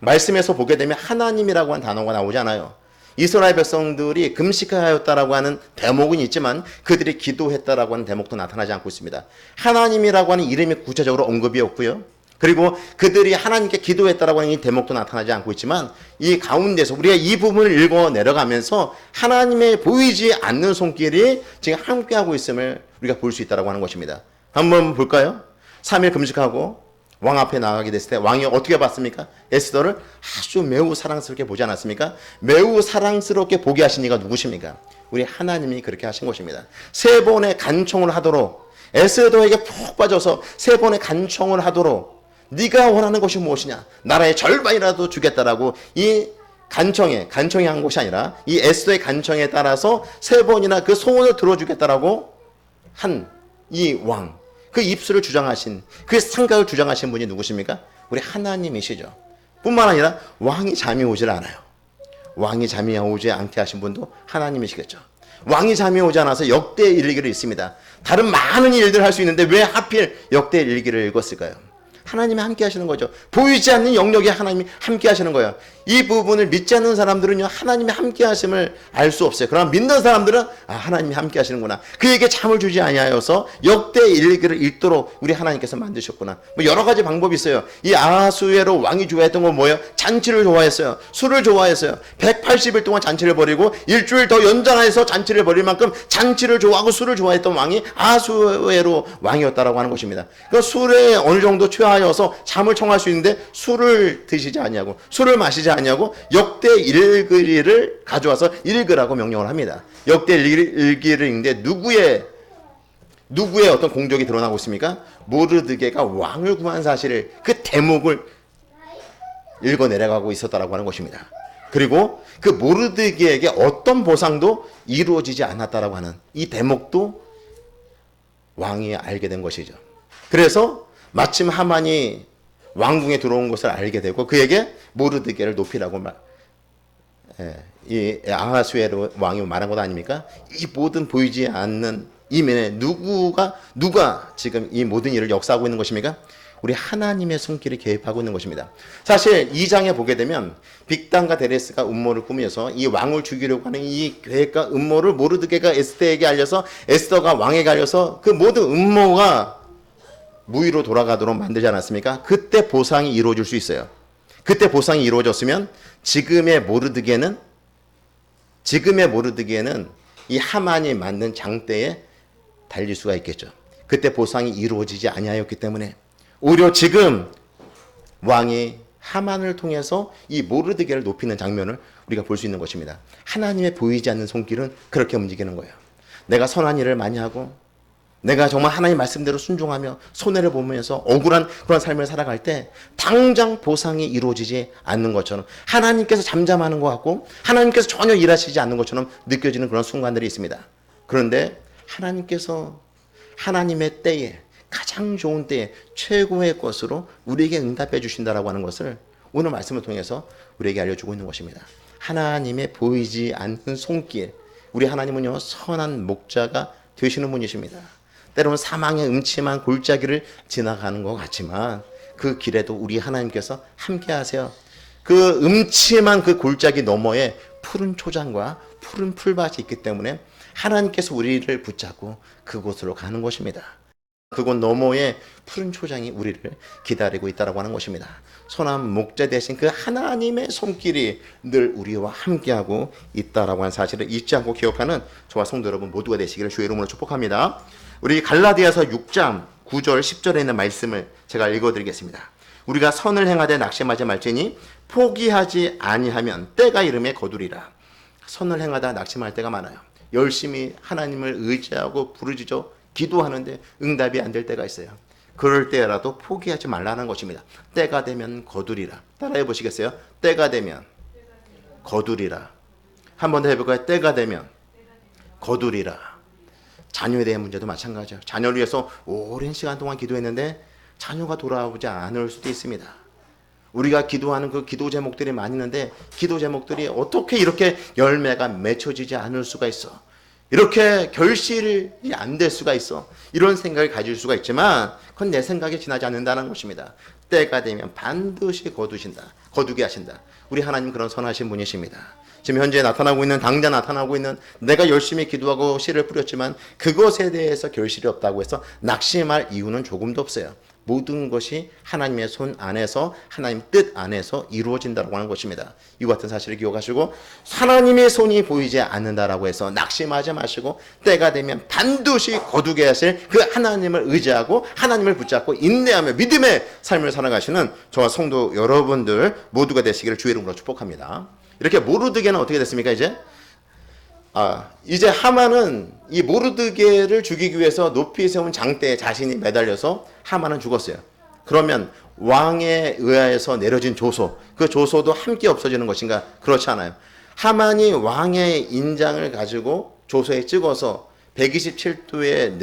말씀에서 보게 되면 하나님이라고 하는 단어가 나오지 않아요. 이스라엘 백성들이 금식하였다라고 하는 대목은 있지만 그들이 기도했다라고 하는 대목도 나타나지 않고 있습니다. 하나님이라고 하는 이름이 구체적으로 언급이 없고요. 그리고 그들이 하나님께 기도했다라고 하는 이 대목도 나타나지 않고 있지만 이 가운데서 우리가 이 부분을 읽어 내려가면서 하나님의 보이지 않는 손길이 지금 함께하고 있음을 우리가 볼 수 있다라고 하는 것입니다. 한번 볼까요? 3일 금식하고 왕 앞에 나가게 됐을 때 왕이 어떻게 봤습니까? 에스더를 아주 매우 사랑스럽게 보지 않았습니까? 매우 사랑스럽게 보게 하신 이가 누구십니까? 우리 하나님이 그렇게 하신 것입니다. 3번의 간청을 하도록, 에스더에게 푹 빠져서 3번의 간청을 하도록, 네가 원하는 것이 무엇이냐? 나라의 절반이라도 주겠다라고 이 간청에 한 것이 아니라 이 에스더의 간청에 따라서 3번이나 그 소원을 들어주겠다라고 한 이 왕, 그 입술을 주장하신, 그 생각을 주장하신 분이 누구십니까? 우리 하나님이시죠. 뿐만 아니라 왕이 잠이 오질 않아요. 왕이 잠이 오지 않게 하신 분도 하나님이시겠죠. 왕이 잠이 오지 않아서 역대 일기를 읽습니다. 다른 많은 일들을 할 수 있는데 왜 하필 역대 일기를 읽었을까요? 하나님이 함께 하시는 거죠. 보이지 않는 영역에 하나님이 함께 하시는 거예요. 이 부분을 믿지 않는 사람들은요, 하나님이 함께 하심을 알 수 없어요. 그러나 믿는 사람들은 하나님이 함께 하시는구나. 그에게 잠을 주지 아니하여서 역대 일기를 읽도록 우리 하나님께서 만드셨구나. 뭐 여러 가지 방법이 있어요. 이 아하수에로 왕이 좋아했던 건 뭐예요? 잔치를 좋아했어요. 술을 좋아했어요. 180일 동안 잔치를 벌이고 일주일 더 연장해서 잔치를 벌일 만큼 잔치를 좋아하고 술을 좋아했던 왕이 아하수에로 왕이었다라고 하는 것입니다. 그 술에 어느 정도 취하여서 잠을 청할 수 있는데 술을 드시지 아니하고 술을 마시지 아니하고 역대 일기를 가져와서 읽으라고 명령을 합니다. 역대 일기를 읽는데 누구의 어떤 공적이 드러나고 있습니까? 모르드게가 왕을 구한 사실을, 그 대목을 읽어 내려가고 있었다라고 하는 것입니다. 그리고 그 모르드게에게 어떤 보상도 이루어지지 않았다라고 하는 이 대목도 왕이 알게 된 것이죠. 그래서 마침 하만이 왕궁에 들어온 것을 알게 되고 그에게 모르드게를 높이라고 이 아하수에로 왕이 말한 것 아닙니까? 이 모든 보이지 않는 이면에 누가 지금 이 모든 일을 역사하고 있는 것입니까? 우리 하나님의 손길이 개입하고 있는 것입니다. 사실 2장에 보게 되면 빅단과 데레스가 음모를 꾸며서 이 왕을 죽이려고 하는 이 계획과 음모를 모르드게가 에스더에게 알려서 에스더가 왕에게 알려서 그 모든 음모가 무위로 돌아가도록 만들지 않았습니까? 그때 보상이 이루어질 수 있어요. 그때 보상이 이루어졌으면 지금의 모르드게는 이 하만이 만든 장대에 달릴 수가 있겠죠. 그때 보상이 이루어지지 아니하였기 때문에 오히려 지금 왕이 하만을 통해서 이 모르드게를 높이는 장면을 우리가 볼 수 있는 것입니다. 하나님의 보이지 않는 손길은 그렇게 움직이는 거예요. 내가 선한 일을 많이 하고 내가 정말 하나님 말씀대로 순종하며 손해를 보면서 억울한 그런 삶을 살아갈 때 당장 보상이 이루어지지 않는 것처럼, 하나님께서 잠잠하는 것 같고 하나님께서 전혀 일하시지 않는 것처럼 느껴지는 그런 순간들이 있습니다. 그런데 하나님께서 하나님의 때에, 가장 좋은 때에 최고의 것으로 우리에게 응답해 주신다라고 하는 것을 오늘 말씀을 통해서 우리에게 알려주고 있는 것입니다. 하나님의 보이지 않는 손길, 우리 하나님은요 선한 목자가 되시는 분이십니다. 때로는 사망의 음침한 골짜기를 지나가는 것 같지만 그 길에도 우리 하나님께서 함께 하세요. 그 음침한 그 골짜기 너머에 푸른 초장과 푸른 풀밭이 있기 때문에 하나님께서 우리를 붙잡고 그곳으로 가는 것입니다. 그곳 너머에 푸른 초장이 우리를 기다리고 있다고 하는 것입니다. 선한 목자 대신 그 하나님의 손길이 늘 우리와 함께하고 있다라고 하는 사실을 잊지 않고 기억하는 저와 성도 여러분 모두가 되시기를 주의 이름으로 축복합니다. 우리 갈라디아서 6장 9절 10절에 있는 말씀을 제가 읽어드리겠습니다. 우리가 선을 행하되 낙심하지 말지니 포기하지 아니하면 때가 이름에 거두리라. 선을 행하다 낙심할 때가 많아요. 열심히 하나님을 의지하고 부르짖어 기도하는데 응답이 안 될 때가 있어요. 그럴 때라도 포기하지 말라는 것입니다. 때가 되면 거두리라. 따라해 보시겠어요? 때가 되면 거두리라. 한 번 더 해볼까요? 때가 되면 거두리라. 자녀에 대한 문제도 마찬가지예요. 자녀를 위해서 오랜 시간 동안 기도했는데 자녀가 돌아오지 않을 수도 있습니다. 우리가 기도하는 그 기도 제목들이 많이 있는데 기도 제목들이 어떻게 이렇게 열매가 맺혀지지 않을 수가 있어? 이렇게 결실이 안 될 수가 있어. 이런 생각을 가질 수가 있지만 그건 내 생각에 지나지 않는다는 것입니다. 때가 되면 반드시 거두게 하신다. 우리 하나님 그런 선하신 분이십니다. 지금 현재 나타나고 있는, 당장 나타나고 있는, 내가 열심히 기도하고 씨를 뿌렸지만 그것에 대해서 결실이 없다고 해서 낙심할 이유는 조금도 없어요. 모든 것이 하나님의 손 안에서 하나님 뜻 안에서 이루어진다고 하는 것입니다. 이와 같은 사실을 기억하시고 하나님의 손이 보이지 않는다라고 해서 낙심하지 마시고 때가 되면 반드시 거두게 하실 그 하나님을 의지하고 하나님을 붙잡고 인내하며 믿음의 삶을 살아가시는 저와 성도 여러분들 모두가 되시기를 주의 이름으로 축복합니다. 이렇게 모르드게는 어떻게 됐습니까? 이제 하만은 이 모르드게를 죽이기 위해서 높이 세운 장대에 자신이 매달려서 하만은 죽었어요. 그러면 왕에 의하여서 내려진 조소, 그 조소도 함께 없어지는 것인가? 그렇지 않아요. 하만이 왕의 인장을 가지고 조소에 찍어서 127도에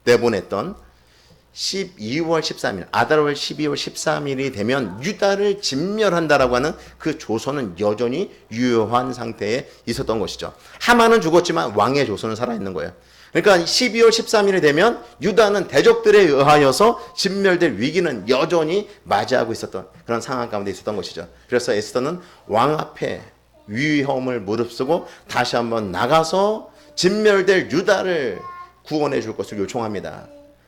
내보냈던 12월 13일, 아달월 12월 13일이 되면 유다를 진멸한다라고 하는 그 조서는 여전히 유효한 상태에 있었던 것이죠. 하만은 죽었지만 왕의 조서는 살아있는 거예요. 그러니까 12월 13일이 되면 유다는 대적들에 의하여서 진멸될 위기는 여전히 맞이하고 있었던 그런 상황 가운데 있었던 것이죠. 그래서 에스더는 왕 앞에 위험을 무릅쓰고 다시 한번 나가서 진멸될 유다를 구원해 줄 것을 요청합니다.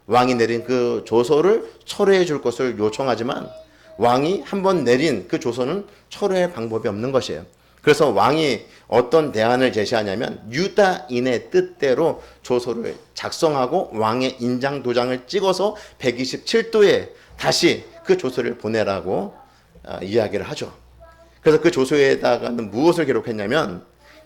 왕이 내린 그 조서를 철회해 줄 것을 요청하지만 왕이 한번 내린 그 조서는 철회할 방법이 없는 것이에요. 그래서 왕이 어떤 대안을 제시하냐면 유다인의 뜻대로 조서를 작성하고 왕의 인장 도장을 찍어서 127도에 다시 그 조서를 보내라고 이야기를 하죠. 그래서 그 조서에다가는 무엇을 기록했냐면,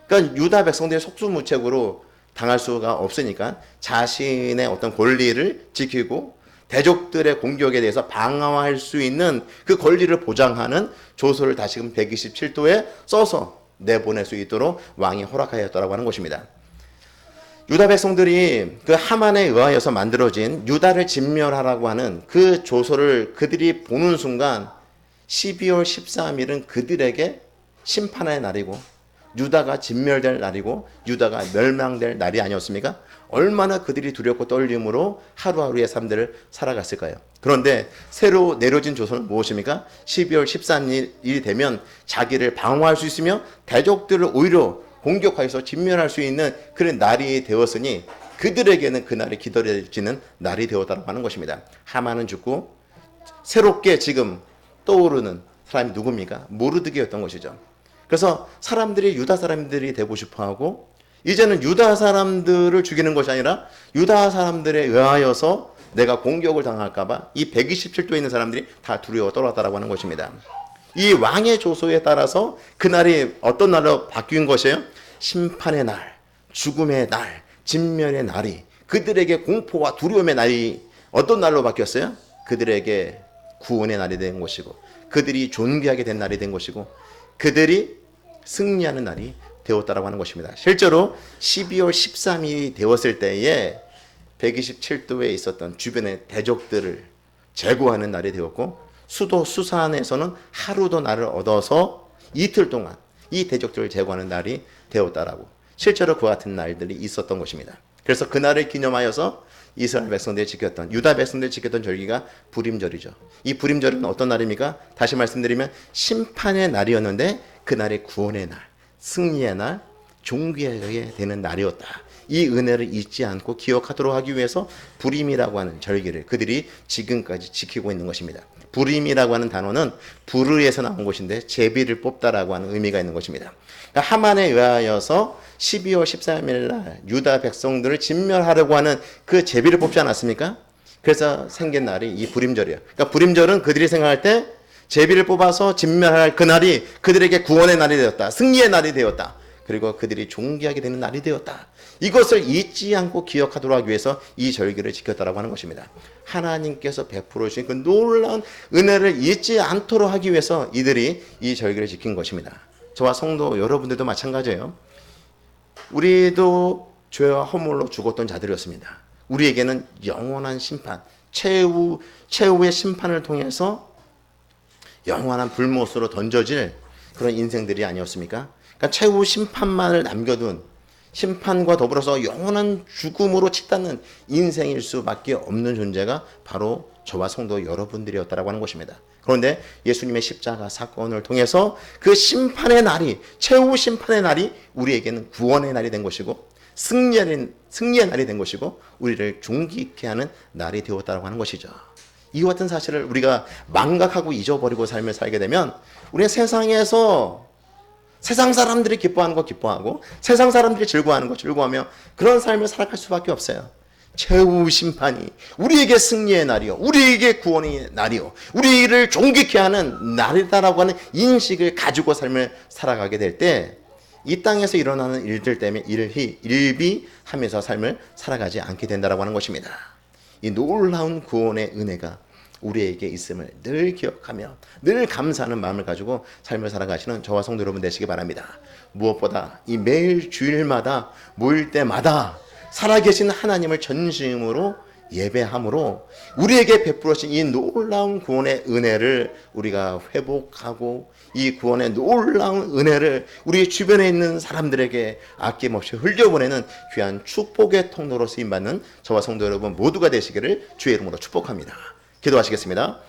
그러니까 유다 백성들이 속수무책으로 당할 수가 없으니까 자신의 어떤 권리를 지키고 대적들의 공격에 대해서 방어할 수 있는 그 권리를 보장하는 조서를 다시금 127도에 써서 내보낼 수 있도록 왕이 허락하였다고 하는 것입니다. 유다 백성들이 그 하만에 의하여서 만들어진 유다를 진멸하라고 하는 그 조서를 그들이 보는 순간 12월 13일은 그들에게 심판의 날이고 유다가 진멸될 날이고 유다가 멸망될 날이 아니었습니까? 얼마나 그들이 두렵고 떨림으로 하루하루의 삶들을 살아갔을까요? 그런데 새로 내려진 조서는 무엇입니까? 12월 13일이 되면 자기를 방어할 수 있으며 대적들을 오히려 공격하여서 진멸할 수 있는 그런 날이 되었으니 그들에게는 그 날이 기다려지는 날이 되었다고 하는 것입니다. 하만은 죽고 새롭게 지금 떠오르는 사람이 누굽니까? 모르드게였던 것이죠. 그래서 사람들이 유다 사람들이 되고 싶어하고 이제는 유다 사람들을 죽이는 것이 아니라 유다 사람들에 의하여서 내가 공격을 당할까봐 이 127도에 있는 사람들이 다 두려워 떨었다라고 하는 것입니다. 이 왕의 조소에 따라서 그날이 어떤 날로 바뀐 것이에요? 심판의 날, 죽음의 날, 진멸의 날이 그들에게 공포와 두려움의 날이 어떤 날로 바뀌었어요? 그들에게 구원의 날이 된 것이고 그들이 존귀하게 된 날이 된 것이고 그들이 승리하는 날이 되었다라고 하는 것입니다. 실제로 12월 13일이 되었을 때에 127도에 있었던 주변의 대적들을 제거하는 날이 되었고 수도 수산에서는 하루도 날을 얻어서 이틀 동안 이 대적들을 제거하는 날이 되었다라고 실제로 그와 같은 날들이 있었던 것입니다. 그래서 그날을 기념하여서 이스라엘 백성들이 지켰던 유다 백성들이 지켰던 절기가 부림절이죠. 이 부림절은 어떤 날입니까? 다시 말씀드리면 심판의 날이었는데 그날이 구원의 날, 승리의 날, 존귀하게 되는 날이었다. 이 은혜를 잊지 않고 기억하도록 하기 위해서 부림이라고 하는 절기를 그들이 지금까지 지키고 있는 것입니다. 부림이라고 하는 단어는 부르에서 나온 것인데 제비를 뽑다라고 하는 의미가 있는 것입니다. 그러니까 하만에 의하여서 12월 13일 날 유다 백성들을 진멸하려고 하는 그 제비를 뽑지 않았습니까? 그래서 생긴 날이 이 부림절이에요. 그러니까 부림절은 그들이 생각할 때 제비를 뽑아서 진멸할 그날이 그들에게 구원의 날이 되었다. 승리의 날이 되었다. 그리고 그들이 존귀하게 되는 날이 되었다. 이것을 잊지 않고 기억하도록 하기 위해서 이 절기를 지켰다라고 하는 것입니다. 하나님께서 베풀어 주신 그 놀라운 은혜를 잊지 않도록 하기 위해서 이들이 이 절기를 지킨 것입니다. 저와 성도 여러분들도 마찬가지예요. 우리도 죄와 허물로 죽었던 자들이었습니다. 우리에게는 영원한 심판, 최후의 심판을 통해서 영원한 불못으로 던져질 그런 인생들이 아니었습니까? 그러니까 최후 심판만을 남겨둔 심판과 더불어서 영원한 죽음으로 치닫는 인생일 수밖에 없는 존재가 바로 저와 성도 여러분들이었다라고 하는 것입니다. 그런데 예수님의 십자가 사건을 통해서 그 심판의 날이 최후 심판의 날이 우리에게는 구원의 날이 된 것이고 승리의 날이 된 것이고 우리를 존귀케 하는 날이 되었다라고 하는 것이죠. 이와 같은 사실을 우리가 망각하고 잊어버리고 삶을 살게 되면 우리는 세상에서 세상 사람들이 기뻐하는 거 기뻐하고 세상 사람들이 즐거워하는 거 즐거워하며 그런 삶을 살아갈 수밖에 없어요. 최후 심판이 우리에게 승리의 날이요, 우리에게 구원의 날이요, 우리를 존귀케 하는 날이다라고 하는 인식을 가지고 삶을 살아가게 될 때 이 땅에서 일어나는 일들 때문에 일비하면서 삶을 살아가지 않게 된다라고 하는 것입니다. 이 놀라운 구원의 은혜가 우리에게 있음을 늘 기억하며 늘 감사하는 마음을 가지고 삶을 살아가시는 저와 성도 여러분 되시기 바랍니다. 무엇보다 이 매일 주일마다 모일 때마다 살아계신 하나님을 전심으로 예배함으로 우리에게 베풀어진 이 놀라운 구원의 은혜를 우리가 회복하고 이 구원의 놀라운 은혜를 우리 주변에 있는 사람들에게 아낌없이 흘려보내는 귀한 축복의 통로로 쓰임받는 저와 성도 여러분 모두가 되시기를 주의 이름으로 축복합니다. 기도하시겠습니다.